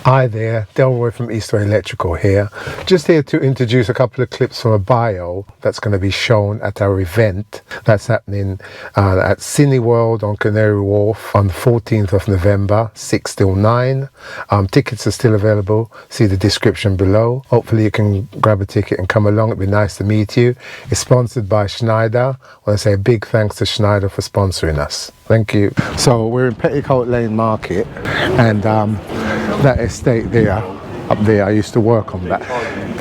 Hi there, Delroy from Eastway Electrical here. Just here to introduce a couple of clips from a bio that's going to be shown at our event that's happening at Cineworld on Canary Wharf on the 14th of November, 6 till 9. Tickets are still available. See the description below. Hopefully you can grab a ticket and come along. It'd be nice to meet you. It's sponsored by Schneider. I want to say a big thanks to Schneider for sponsoring us. Thank you. So we're in Petticoat Lane Market, and that estate there, up there, I used to work on that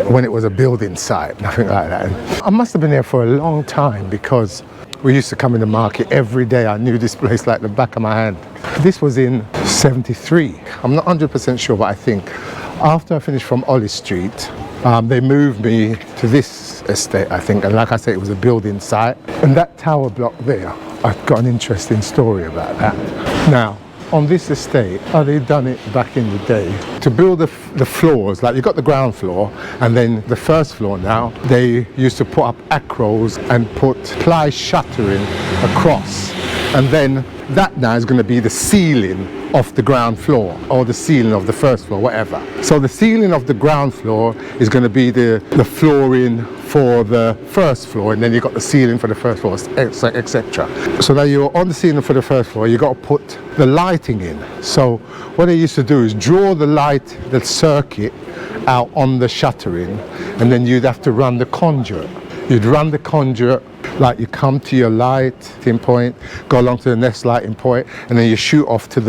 when it was a building site, nothing like that. And I must have been there for a long time because we used to come in the market every day. I knew this place like the back of my hand. This was in 73. I'm not 100% sure, but I think after I finished from Ollie Street, they moved me to this estate, I think. And like I said, it was a building site. And that tower block there, I've got an interesting story about that. Now, on this estate, they've done it back in the day. To build the floors, like you've got the ground floor, and then the first floor now, they used to put up acros and put ply shuttering across. And then that now is going to be the ceiling of the ground floor, or the ceiling of the first floor, whatever. So the ceiling of the ground floor is going to be the flooring for the first floor, and then you've got the ceiling for the first floor, etc. So now you're on the ceiling for the first floor, you've got to put the lighting in. So what they used to do is draw the circuit out on the shuttering, and then you'd have to run the conduit. You'd run the conduit, like you come to your lighting point, go along to the next lighting point, and then you shoot off to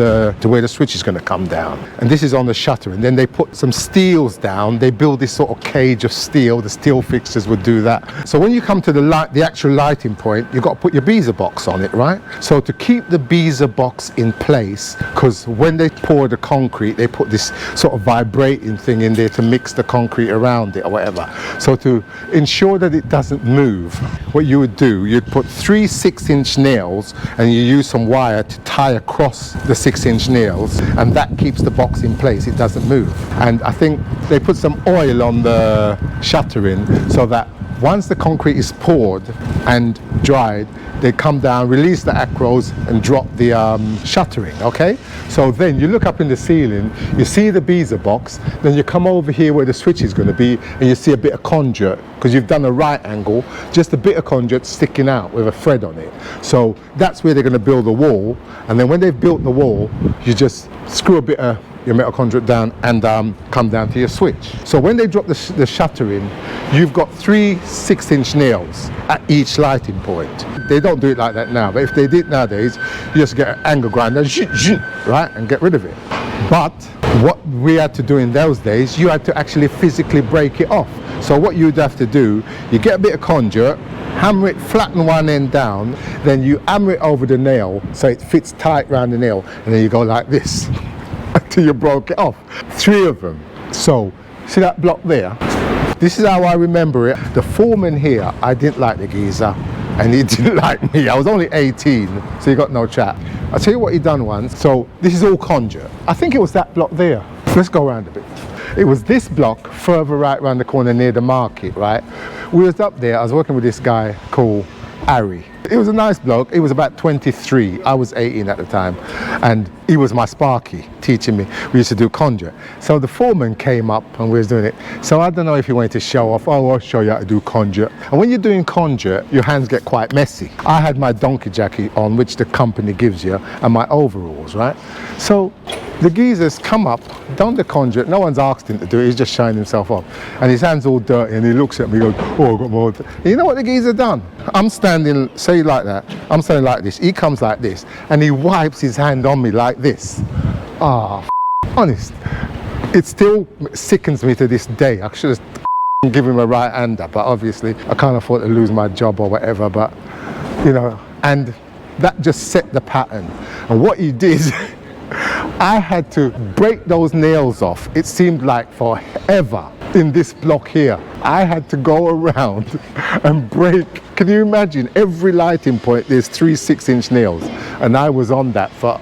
where the switch is going to come down. And this is on the shutter. And then they put some steels down. They build this sort of cage of steel. The steel fixtures would do that. So when you come to the actual lighting point, you've got to put your beezer box on it, right? So to keep the beezer box in place, because when they pour the concrete, they put this sort of vibrating thing in there to mix the concrete around it or whatever. So to ensure that it doesn't move, what you would do, you'd put 3 6-inch nails, and you use some wire to tie across the 6-inch nails, and that keeps the box in place. It doesn't move. And I think they put some oil on the shuttering so that once the concrete is poured and dried, they come down, release the acros, and drop the shuttering, okay? So then you look up in the ceiling, you see the beezer box, then you come over here where the switch is going to be, and you see a bit of conduit, because you've done a right angle, just a bit of conduit sticking out with a thread on it. So that's where they're going to build the wall, and then when they've built the wall, you just screw a bit of your metal conduit down and come down to your switch. So when they drop the shuttering, you've got 3 6-inch nails at each lighting point. They don't do it like that now, but if they did nowadays, you just get an angle grinder, right, and get rid of it. But what we had to do in those days, you had to actually physically break it off. So what you'd have to do, you get a bit of conduit, hammer it, flatten one end down, then you hammer it over the nail so it fits tight around the nail, and then you go like this until you broke it off. 3 of them. So see that block there? This is how I remember it. The foreman here, I didn't like the geezer, and he didn't like me. I was only 18, so he got no chat. I'll tell you what he done once. So this is all conduit. I think it was that block there. Let's go around a bit. It was this block further right around the corner near the market, right? We was up there, I was working with this guy called Harry. It was a nice bloke. He was about 23. I was 18 at the time. And he was my sparky, teaching me. We used to do conduit. So the foreman came up and we was doing it. So I don't know if he wanted to show off, oh, I'll show you how to do conduit. And when you're doing conduit, your hands get quite messy. I had my donkey jacket on, which the company gives you, and my overalls, right? So the geezers come up, done the conduit. No one's asked him to do it. He's just showing himself off. And his hand's all dirty, and he looks at me and goes, oh, I've got more. You know what the geezer done? I'm standing, say like that. I'm standing like this. He comes like this, and he wipes his hand on me like this. Ah, honest. It still sickens me to this day. I should have given him a right hander, but obviously I can't afford to lose my job or whatever. But, you know, and that just set the pattern. And what he did, I had to break those nails off. It seemed like forever in this block here. I had to go around and break. Can you imagine? Every lighting point, there's 3 6-inch nails. And I was on that for,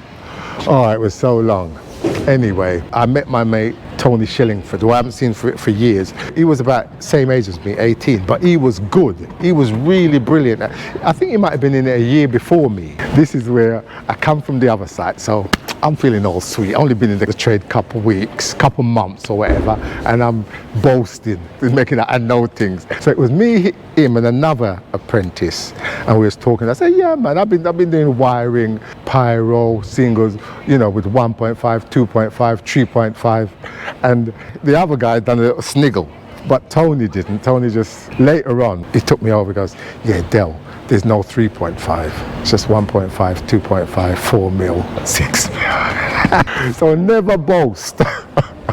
oh, it was so long. Anyway, I met my mate, Tony Shillingford, who I haven't seen for years. He was about the same age as me, 18, but he was good. He was really brilliant. I think he might have been in it a year before me. This is where I come from the other side, so I'm feeling all sweet. I've only been in the trade couple weeks, couple months or whatever, and I'm boasting, making I know things. So it was me, him, and another apprentice, and we was talking. I said, yeah, man, I've been doing wiring, pyro, singles, you know, with 1.5, 2.5, 3.5, and the other guy done a little sniggle. But Tony didn't. Tony just, later on, he took me over and goes, yeah, Del, there's no 3.5. It's just 1.5, 2.5, 4 mil, 6 mil. So never boast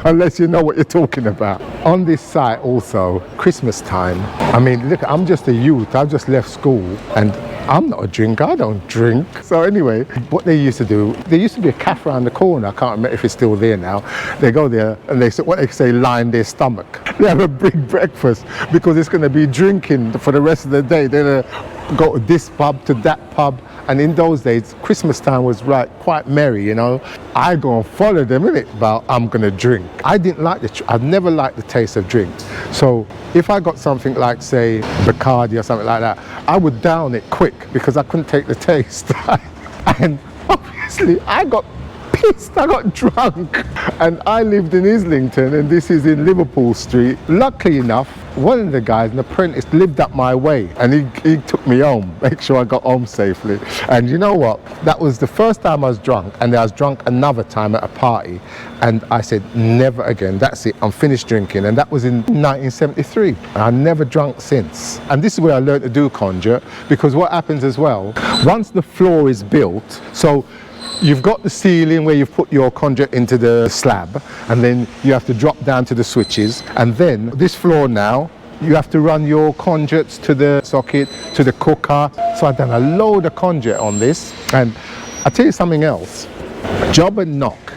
unless you know what you're talking about. On this site also, Christmas time, I mean, look, I'm just a youth. I've just left school and I'm not a drinker, I don't drink. So anyway, what they used to do, there used to be a cafe around the corner, I can't remember if it's still there now. They go there and they say, what they say, line their stomach. They have a big breakfast because it's going to be drinking for the rest of the day. They're going to go to this pub, to that pub. And in those days, Christmas time was quite merry, you know. I go and follow them, innit, but I'm going to drink. I've never liked the taste of drink. So if I got something like, say, Bacardi or something like that, I would down it quick because I couldn't take the taste. And obviously, I got pissed, I got drunk. And I lived in Islington, and this is in Liverpool Street. Luckily enough, one of the guys, an apprentice, lived up my way, and he took me home, make sure I got home safely. And you know what? That was the first time I was drunk, and I was drunk another time at a party, and I said, never again, that's it, I'm finished drinking. And that was in 1973, and I never drunk since. And this is where I learned to do conjure, because what happens as well, once the floor is built, so you've got the ceiling where you've put your conduit into the slab, and then you have to drop down to the switches, and then this floor now, you have to run your conduits to the socket, to the cooker. So I've done a load of conduit on this, and I'll tell you something else. Job and knock,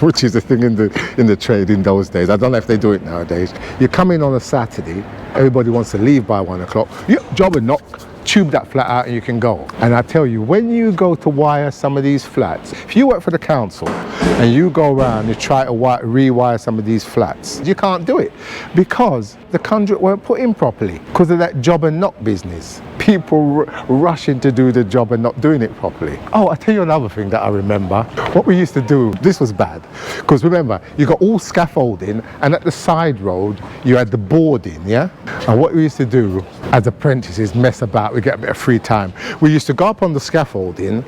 which is a thing in the trade in those days. I don't know if they do it nowadays. You come in on a Saturday, everybody wants to leave by 1 o'clock. Job and knock. Tube that flat out and you can go. And I tell you, when you go to wire some of these flats, if you work for the council and you go around and try to rewire some of these flats, you can't do it because the conduit weren't put in properly because of that job and knock business. People rushing to do the job and not doing it properly. Oh, I'll tell you another thing that I remember. What we used to do, this was bad, because remember, you got all scaffolding, and at the side road, you had the boarding, yeah? And what we used to do as apprentices, mess about, we get a bit of free time. We used to go up on the scaffolding,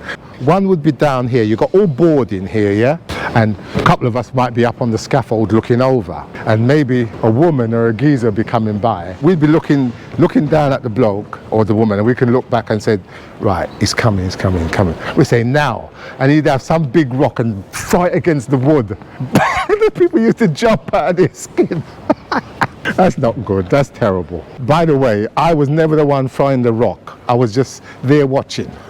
one would be down here, you got all boarding here, yeah? And a couple of us might be up on the scaffold looking over, and maybe a woman or a geezer be coming by. We'd be looking down at the bloke or the woman, and we can look back and say, right, he's coming, he's coming, he's coming. We say now, and he'd have some big rock and fight against the wood. The people used to jump out of their skin. That's not good, that's terrible. By the way, I was never the one throwing the rock. I was just there watching.